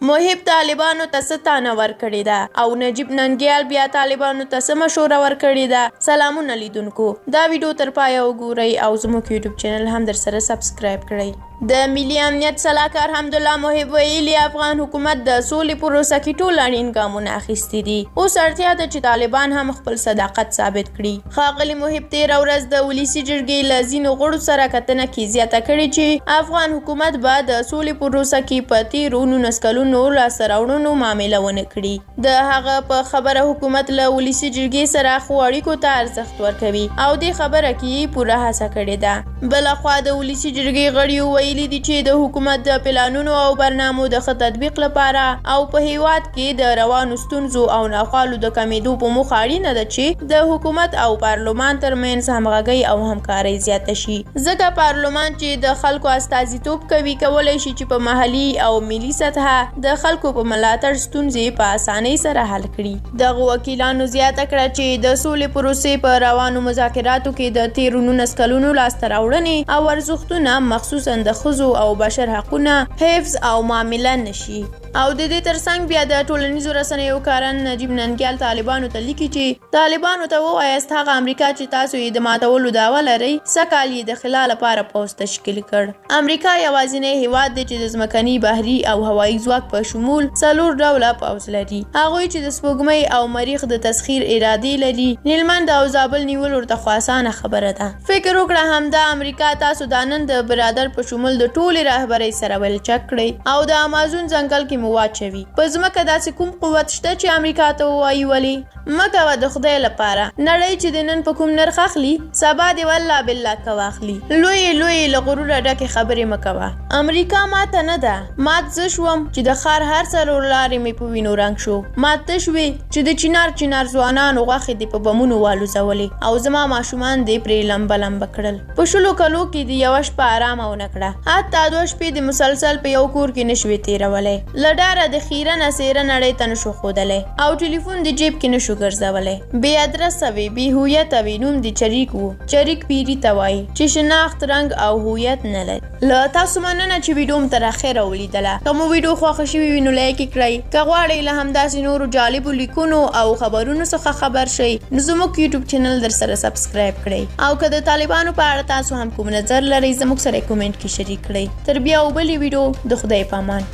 محب طالبانو ته څه تانه ورکړې ده او نجیب ننګیال بیا طالبانو ته څه مشوره ورکړې ده. سلامونه لیدونکو، دا ویډیو تر پایه وګورئ او زموږ یوټیوب چینل هم در سره سبسکرایب کړئ. د ملي امنیت صلاحکار حمدالله محب ویلي افغان حکومت د سولې پروسه کې ټول اړین ګامونه اخیستي دي. اوس اړتیا ده چې طالبان هم خپل صداقت ثابت کړي. ښاغلي محب تېره ورځ د ولسي جرګې له ځینو غړو سره کتنه کې زیاته کړې چې افغان حکومت به د سولې پروسه کې په تېرو 19 کلونو لاسته راوړنو معامله ونه کړي. د هغه په خبره حکومت له ولسي جرګې سره خو اړیکو ته ارزښت ورکوي او دې خبره کې پوره هڅه کړې ده. بلخوا د ولسي جرګې غړیو ویلي دي چې د حکومت د پلانونو او برنامو د ښه تطبیق لپاره او په هیواد کې د روانو ستونزو او ناخوالو د کمیدو په موخه اړینه ده چې د حکومت او پارلمان ترمنځ همغږۍ او همکارۍ زیاته شي، ځکه پارلمان چې د خلکو استازیتوب کوي کولی شي چې په محلي او ملي سطحه د خلکو په ملاتړ ستونزې په اسانۍ سره حل کړي. دغه وکیلانو زیاته کړه چې د سولې پروسې په روانو مذاکراتو کې د تېرو 19 کلونو لاسته راوړنې او ارزښتونه مخصوصا د ښځو او بشر حقونه حفظ او معامله نشي. او د دې ترڅنګ بیا د ټولنیزو رسنیو کارن نجیب ننګیال طالبانو ته لیکي چې طالبانو ته ووایاست هغه امریکا چې تاسو یې د ماتولو دعوه لرئ سږ کال یې د خلا لپاره پوځ تشکیل کړ. امریکا یوازینی هیواد دی چې د ځمکني بحري او هوایي ځواک په شمول 4 ډوله پوځ لري. هغوی چې د سپوږمۍ او مریخ د تسخیر ارادې لري. هلمند او زابل نیول ورته خو اسانه خبره ده. فکر وکړه همدا امریکا تاسو دا نن د برادر په شمول د ټولې رهبرۍ سره ولچک کړئ او د امازون ځنګل کې مو واچوي. په ځمکه داسې کوم قوت شته چې امریکا ته ووایي ولې؟ مه کوه د خدای لپاره. نړۍ چې د نن په کوم نرخ اخلي سبا دې والله بالله که واخلي. لویې له غروره ډکې خبرې مه کوه. امریکا ماته نه ده، مات زه شوم چې د ښار هر څلور لارې مې په وینو رنګ شو. مات ته شوې چې د چنار ځوانانو غوښې دې په بمونو والوځولې او زما ماشومان دې پرې لمبه کړل. په 20 کلو کې دې یوه شپه ارامه ونه کړه، حتی 2 شپې دې مسلسل په یو کور کې نشوې تېرولی. له ډاره د خیره نصیره نړۍ ته نشو ښودلی او ټلیفون د جیب کې نشو ګرځولی. بې ادرسه وي، بې هویته وي، نوم د چریک و. چریک پیري ته وایي چې شناخت رنګ او هویت نه لري. له تاسو مننه چې ویډیو م تر اخره ولیدله. که مو ویډیو خوښه شوي وي نو لایک یې کړئ. که غواړئ له همداسې نورو جالبو لیکونو او خبرونو څخه خبر شئ نو زموږ یوټیوب چینل در سره سبسکرایب کړئ او که د طالبانو په اړه تاسو هم کوم نظر لرئ زموږ سره کومنټ کې شریک کړئ. تر بیا او بلې ویډیو د خدای په امان.